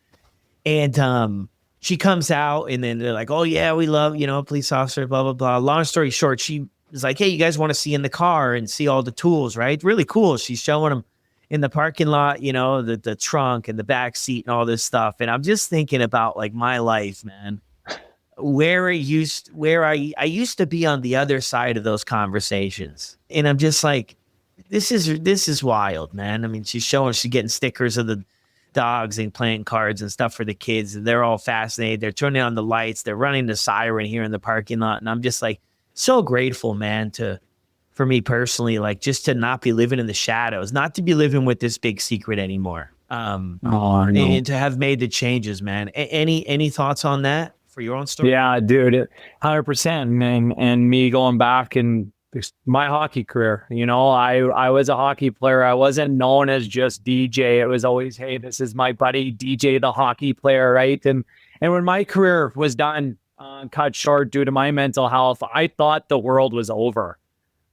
and she comes out, and then they're like, "Oh yeah, we love a police officer." Blah blah blah. Long story short, she was like, "Hey, you guys want to see in the car and see all the tools, right? Really cool." She's showing them in the parking lot, the trunk and the back seat and all this stuff. And I'm just thinking about like my life, man. Where I used to be on the other side of those conversations, and I'm just like, this is wild, man. I mean, she's getting stickers of the dogs and playing cards and stuff for the kids, and they're all fascinated. They're turning on the lights, they're running the siren here in the parking lot, and I'm just like so grateful, man, for me personally, like just to not be living in the shadows, not to be living with this big secret anymore. I know. And to have made the changes, man. Any thoughts on that for your own story? Yeah, dude, 100%. And me going back and my hockey career, I was a hockey player. I wasn't known as just DJ. It was always, hey, this is my buddy DJ, the hockey player, right? And when my career was done, cut short due to my mental health, I thought the world was over.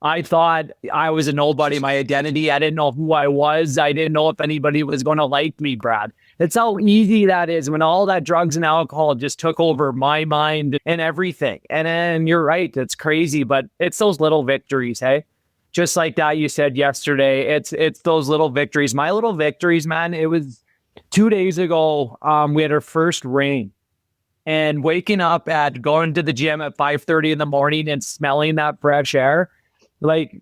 I thought I was a nobody. My identity, I didn't know who I was. I didn't know if anybody was going to like me, Brad. That's how easy that is when all that drugs and alcohol just took over my mind and everything. And then you're right, it's crazy, but it's those little victories, hey? Just like that you said yesterday, it's those little victories. My little victories, man, it was 2 days ago, we had our first rain. And waking up at going to the gym at 5:30 in the morning and smelling that fresh air, like,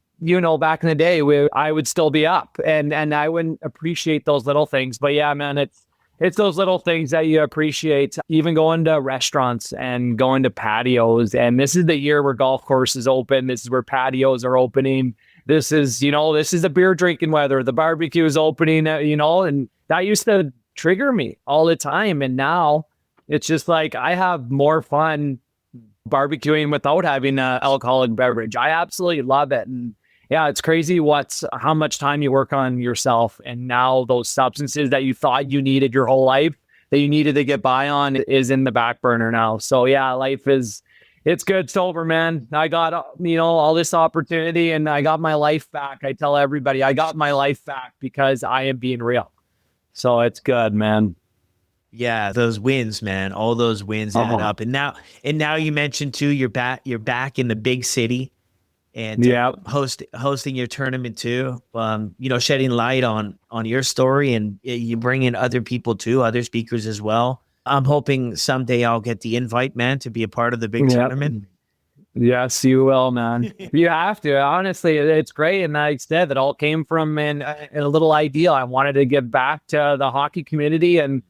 back in the day, I would still be up and I wouldn't appreciate those little things. But yeah, man, it's those little things that you appreciate, even going to restaurants and going to patios. And this is the year where golf courses open. This is where patios are opening. This is the beer drinking weather. The barbecue is opening, and that used to trigger me all the time. And now it's just like I have more fun barbecuing without having an alcoholic beverage. I absolutely love it. And yeah, it's crazy how much time you work on yourself. And now those substances that you thought you needed your whole life, that you needed to get by on, is in the back burner now. So yeah, it's good sober, man. I got, all this opportunity and I got my life back. I tell everybody I got my life back because I am being real. So it's good, man. Yeah, those wins, man. All those wins add up. And now you mentioned too, you're back in the big city and Yeah. hosting your tournament too. Shedding light on your story, and you bring in other people too, other speakers as well. I'm hoping someday I'll get the invite, man, to be a part of the big tournament. Yes, you will, man. You have to. Honestly, it's great. And like I said, it all came from a little idea. I wanted to give back to the hockey community. And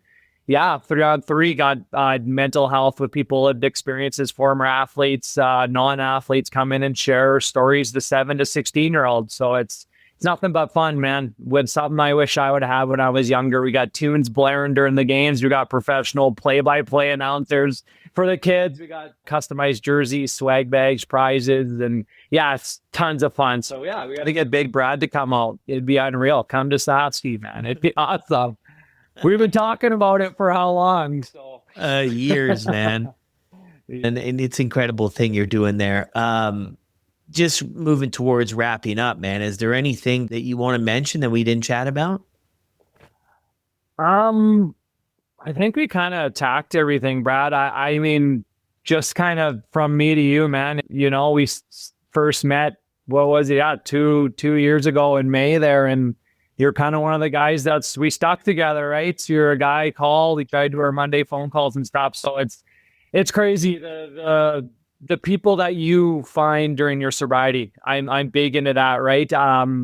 yeah, 3-on-3 got mental health with people lived experiences, former athletes, non-athletes come in and share stories, the 7 to 16-year-olds. So it's nothing but fun, man. With something I wish I would have when I was younger. We got tunes blaring during the games. We got professional play-by-play announcers for the kids. We got customized jerseys, swag bags, prizes, and yeah, it's tons of fun. So yeah, we got to get Big Brad to come out. It'd be unreal. Come to Satsky, man. It'd be awesome. We've been talking about it for how long? So years, man. And it's an incredible thing you're doing there. Just moving towards wrapping up, man. Is there anything that you want to mention that we didn't chat about? I think we kind of attacked everything, Brad. I mean, just kind of from me to you, man. We first met, what was it? Yeah, two years ago in May there, and you're kind of one of the guys we stuck together, right? So you're a guy called, we tried to do our Monday phone calls and stuff. So it's crazy. The people that you find during your sobriety, I'm big into that, right?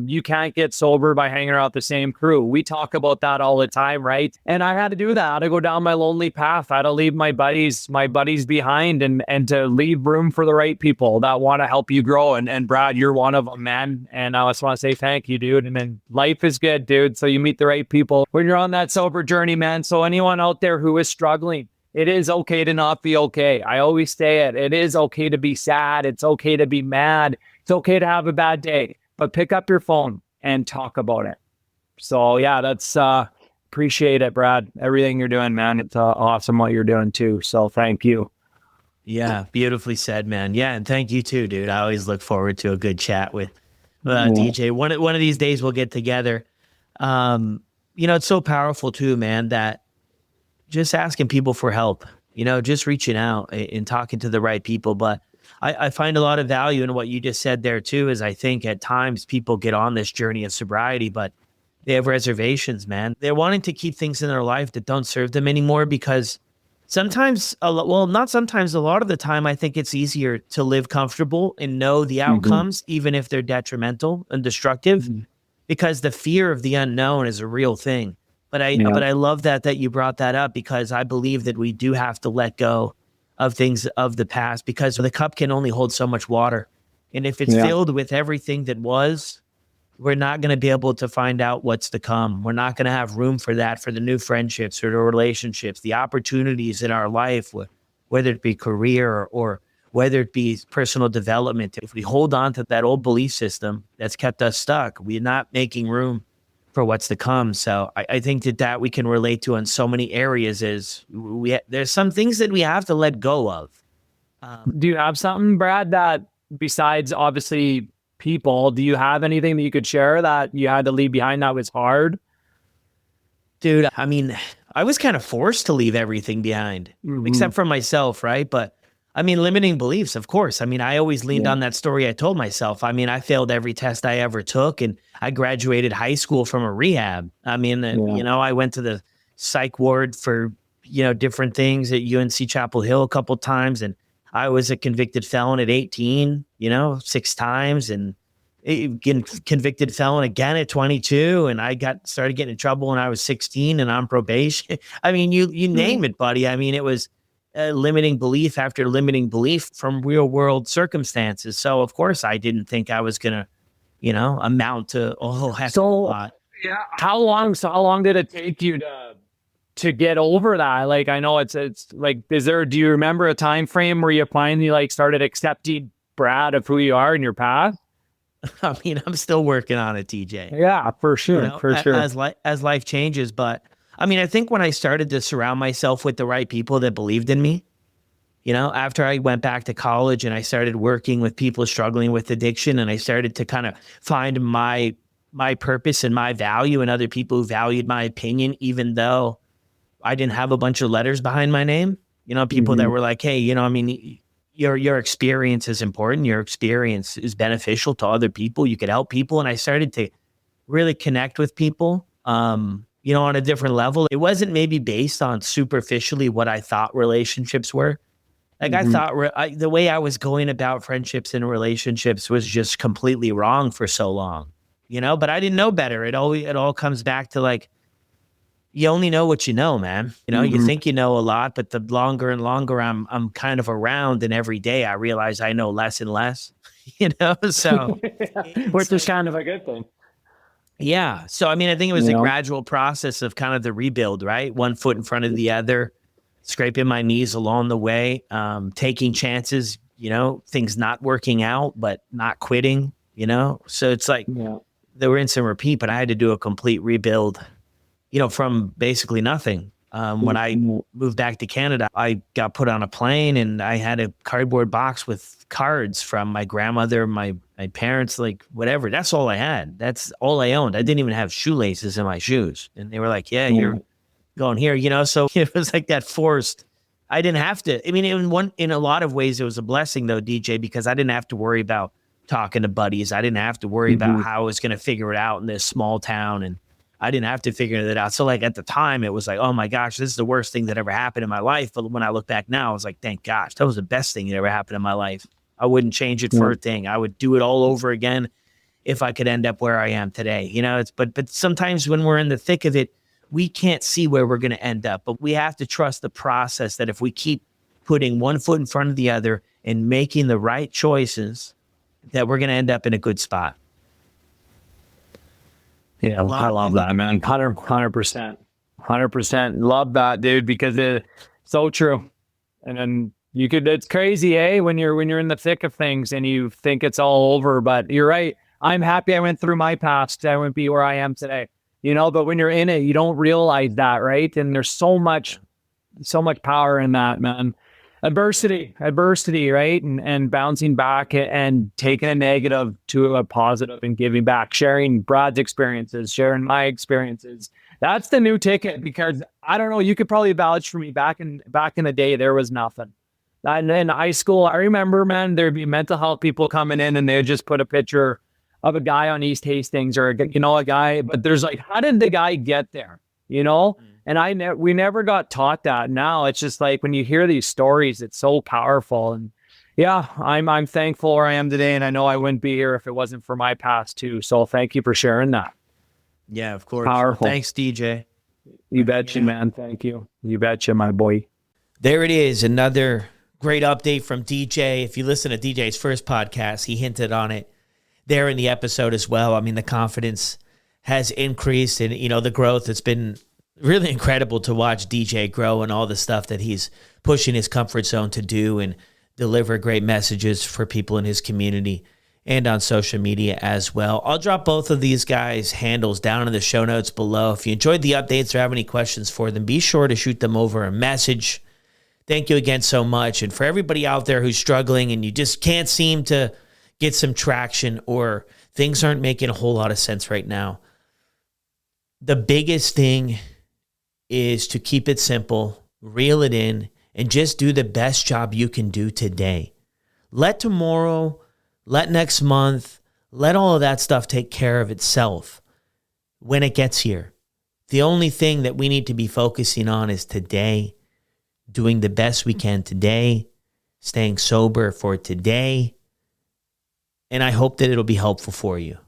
You can't get sober by hanging out the same crew. We talk about that all the time, right? And I had to do that. I had to go down my lonely path. I had to leave my buddies behind and to leave room for the right people that want to help you grow. And Brad, you're one of them, man. And I just want to say thank you, dude. And then life is good, dude. So you meet the right people when you're on that sober journey, man. So anyone out there who is struggling, it is okay to not be okay. I always say it. It is okay to be sad. It's okay to be mad. It's okay to have a bad day, but pick up your phone and talk about it. So yeah, that's appreciate it, Brad. Everything you're doing, man. It's awesome what you're doing too. So thank you. Yeah, beautifully said, man. Yeah, and thank you too, dude. I always look forward to a good chat with DJ. One of these days we'll get together. It's so powerful too, man, that just asking people for help, just reaching out and talking to the right people. But I find a lot of value in what you just said there too, is I think at times people get on this journey of sobriety, but they have reservations, man. They're wanting to keep things in their life that don't serve them anymore because sometimes, not sometimes, a lot of the time, I think it's easier to live comfortable and know the outcomes, even if they're detrimental and destructive, because the fear of the unknown is a real thing. But I love that you brought that up, because I believe that we do have to let go of things of the past, because the cup can only hold so much water. And if it's filled with everything that was, we're not going to be able to find out what's to come. We're not going to have room for that, for the new friendships or the relationships, the opportunities in our life, whether it be career or whether it be personal development. If we hold on to that old belief system that's kept us stuck, we're not making room for what's to come. So I think that we can relate to in so many areas is there's some things that we have to let go of. Do you have something, Brad, that besides obviously people, do you have anything that you could share that you had to leave behind that was hard? Dude, I mean, I was kind of forced to leave everything behind, except for myself, right? But I mean, limiting beliefs, of course. I mean, I always leaned on that story I told myself. I mean, I failed every test I ever took, and I graduated high school from a rehab. I mean, I went to the psych ward for, different things at UNC Chapel Hill a couple times, and I was a convicted felon at 18, 6 times, and getting convicted felon again at 22, and I started getting in trouble when I was 16 and on probation. I mean, you name it, buddy. I mean, it was limiting belief after limiting belief from real world circumstances. So of course I didn't think I was gonna, amount to a whole heck of a lot. Yeah. How long did it take you to get over that? Like, I know it's like, do you remember a time frame where you finally started accepting Brad of who you are in your past? I mean, I'm still working on it, TJ. Yeah, for You sure, know, for sure. as life changes. But I mean, I think when I started to surround myself with the right people that believed in me, you know, after I went back to college and I started working with people struggling with addiction, and I started to kind of find my purpose and my value in other people who valued my opinion, even though I didn't have a bunch of letters behind my name. You know, people that Mhm. were like, hey, you know, I mean, your experience is important. Your experience is beneficial to other people. You could help people. And I started to really connect with people, you know, on a different level. It wasn't maybe based on superficially what I thought relationships were. Like I Mhm. thought the way I was going about friendships and relationships was just completely wrong for so long, you know, but I didn't know better. It all comes back to like, you only know what you know, man. You know, you Mhm. think you know a lot, but the longer and longer I'm kind of around, and every day I realize I know less and less, you know? So it's Which is like, kind of a good thing, yeah. So, I mean, I think it was you a know? gradual process of kind of the rebuild, right? One foot in front of the other, scraping my knees along the way, taking chances, you know, things not working out, but not quitting, you know? So it's like Yeah. they were in some repeat, but I had to do a complete rebuild, you know, from basically nothing. When I Mhm. moved back to Canada, I got put on a plane and I had a cardboard box with cards from my grandmother, my parents, like whatever. That's all I had. That's all I owned. I didn't even have shoelaces in my shoes. And they were like, yeah, Yeah. you're going here, you know? So it was like that forced. I didn't have to. I mean, in a lot of ways, it was a blessing though, DJ, because I didn't have to worry about talking to buddies. I didn't have to worry about Mhm. how I was going to figure it out in this small town, and I didn't have to figure that out. So like at the time, it was like, oh my gosh, this is the worst thing that ever happened in my life. But when I look back now, I was like, thank gosh, that was the best thing that ever happened in my life. I wouldn't change it Yeah. for a thing. I would do it all over again if I could end up where I am today. You know, it's but sometimes when we're in the thick of it, we can't see where we're going to end up. But we have to trust the process that if we keep putting one foot in front of the other and making the right choices, that we're going to end up in a good spot. Yeah, I love that, man. 100%. 100%. Love that, dude, because it's so true. And then it's crazy, eh? When you're in the thick of things and you think it's all over, but you're right. I'm happy I went through my past. I wouldn't be where I am today. You know, but when you're in it, you don't realize that, right? And there's so much power in that, man. Adversity, right? And bouncing back and taking a negative to a positive and giving back, sharing Brad's experiences, sharing my experiences. That's the new ticket, because I don't know, you could probably vouch for me. Back in the day, there was nothing. And in high school, I remember, man, there'd be mental health people coming in and they'd just put a picture of a guy on East Hastings, or a guy, but there's like, how did the guy get there? You know? And we never got taught that. Now it's just like when you hear these stories, it's so powerful. And yeah, I'm thankful where I am today, and I know I wouldn't be here if it wasn't for my past too. So thank you for sharing that. Yeah, of course. Powerful. Thanks, DJ. You betcha, man. Thank you. You betcha, my boy. There it is, another great update from DJ. If you listen to DJ's first podcast, he hinted on it there in the episode as well. I mean, the confidence has increased, and you know, the growth. It's been really incredible to watch DJ grow and all the stuff that he's pushing his comfort zone to do and deliver great messages for people in his community and on social media as well. I'll drop both of these guys' handles down in the show notes below. If you enjoyed the updates or have any questions for them, be sure to shoot them over a message. Thank you again so much. And for everybody out there who's struggling and you just can't seem to get some traction, or things aren't making a whole lot of sense right now, the biggest thing is to keep it simple, reel it in, and just do the best job you can do today. Let tomorrow, let next month, let all of that stuff take care of itself when it gets here. The only thing that we need to be focusing on is today, doing the best we can today, staying sober for today, and I hope that it'll be helpful for you.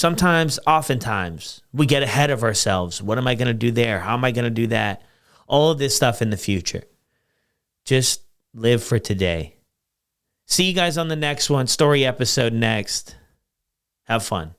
Oftentimes, we get ahead of ourselves. What am I going to do there? How am I going to do that? All of this stuff in the future. Just live for today. See you guys on the next one. Story episode next. Have fun.